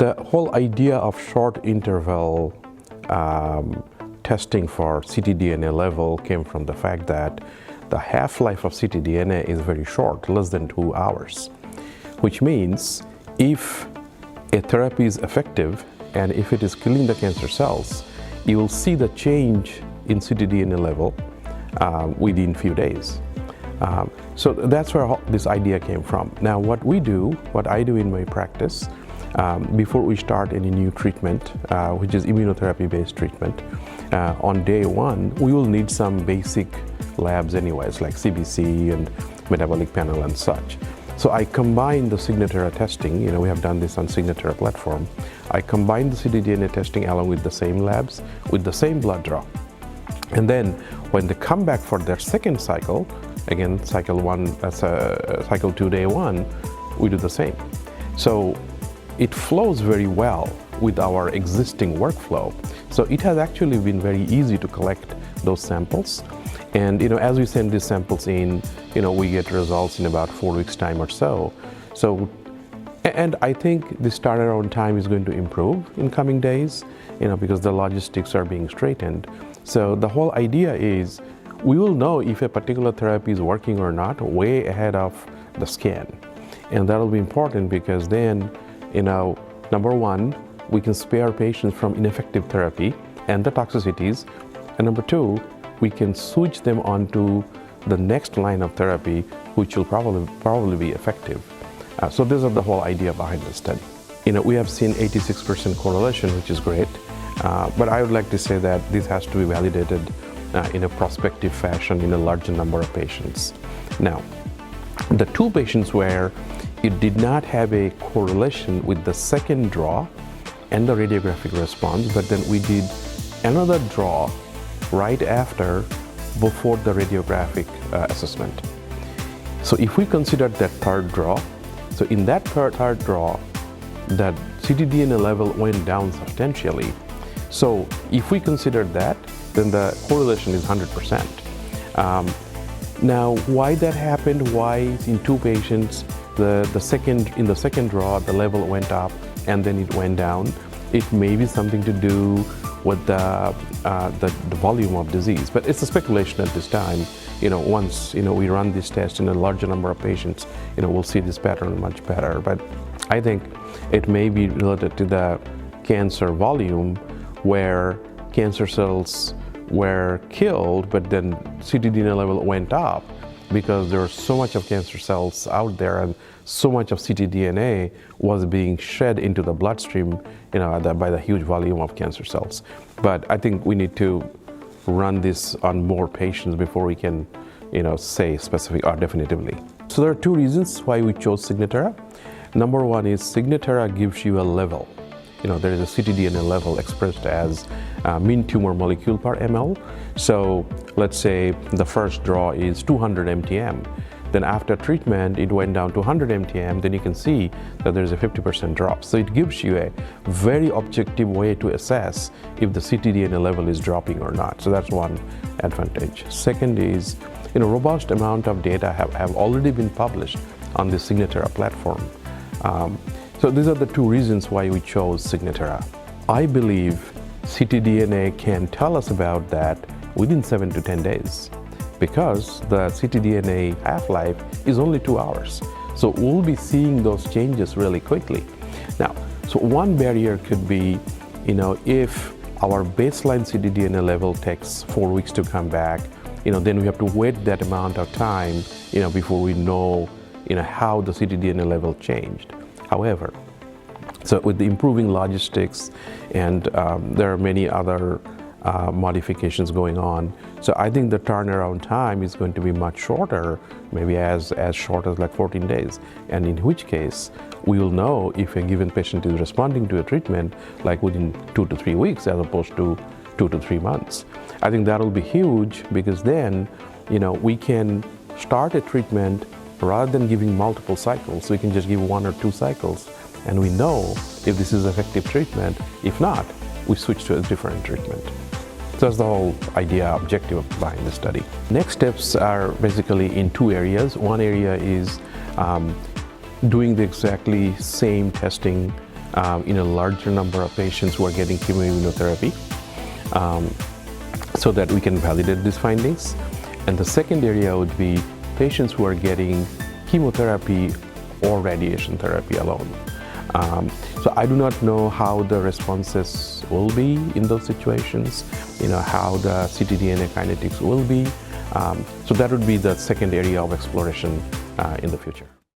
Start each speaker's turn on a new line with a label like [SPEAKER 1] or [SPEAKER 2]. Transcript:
[SPEAKER 1] The whole idea of short interval testing for ctDNA level came from the fact that the half-life of ctDNA is very short, less than 2 hours, which means if a therapy is effective and if it is killing the cancer cells, you will see the change in ctDNA level within few days. So that's where this idea came from. Now what I do in my practice, before we start any new treatment, which is immunotherapy-based treatment, on day one, we will need some basic labs anyways, like CBC and metabolic panel and such. So I combine the Signatera testing, we have done this on Signatera platform. I combine the ctDNA testing along with the same labs, with the same blood draw. And then when they come back for their second cycle, again, cycle 2, day 1, we do the same. So it flows very well with our existing workflow. So it has actually been very easy to collect those samples. And as we send these samples in, we get results in about 4 weeks' time or so. And I think this turnaround time is going to improve in coming days, because the logistics are being straightened. So the whole idea is we will know if a particular therapy is working or not way ahead of the scan. And that'll be important because then, number one, we can spare patients from ineffective therapy and the toxicities. And number two, we can switch them onto the next line of therapy, which will probably be effective. So this is the whole idea behind the study. We have seen 86% correlation, which is great, but I would like to say that this has to be validated in a prospective fashion in a larger number of patients. Now, the 2 patients where it did not have a correlation with the second draw and the radiographic response, but then we did another draw right after, before the radiographic assessment. So if we consider that third draw, so in that third draw, that ctDNA level went down substantially. So if we consider that, then the correlation is 100%. Now, why that happened, why in 2 patients, in the second draw, the level went up and then it went down, it may be something to do with the volume of disease. But it's a speculation at this time. Once we run this test in a larger number of patients, we'll see this pattern much better. But I think it may be related to the cancer volume, where cancer cells were killed, but then ctDNA level went up because there was so much of cancer cells out there and so much of ctDNA was being shed into the bloodstream, by the huge volume of cancer cells. But I think we need to run this on more patients before we can, say specific or definitively. So there are 2 reasons why we chose Signatera. Number one is Signatera gives you a level. There is a ctDNA level expressed as mean tumor molecule per ml. So let's say the first draw is 200 mtm. Then after treatment, it went down to 100 mtm. Then you can see that there's a 50% drop. So it gives you a very objective way to assess if the ctDNA level is dropping or not. So that's one advantage. Second is, robust amount of data have already been published on the Signatera platform. So these are the 2 reasons why we chose Signatera. I believe ctDNA can tell us about that within 7 to 10 days because the ctDNA half-life is only 2 hours. So we'll be seeing those changes really quickly. Now, so one barrier could be, if our baseline ctDNA level takes 4 weeks to come back, then we have to wait that amount of time, before we know, how the ctDNA level changed. However, so with the improving logistics and there are many other modifications going on, so I think the turnaround time is going to be much shorter, maybe as short as like 14 days. And in which case, we will know if a given patient is responding to a treatment like within 2 to 3 weeks as opposed to 2 to 3 months. I think that will be huge because then, we can start a treatment rather than giving multiple cycles. We can just give 1 or 2 cycles and we know if this is effective treatment. If not, we switch to a different treatment. So that's the whole objective behind the study. Next steps are basically in 2 areas. One area is doing the exactly same testing in a larger number of patients who are getting chemoimmunotherapy, so that we can validate these findings. And the second area would be patients who are getting chemotherapy or radiation therapy alone. So I do not know how the responses will be in those situations, how the ctDNA kinetics will be. So that would be the second area of exploration in the future.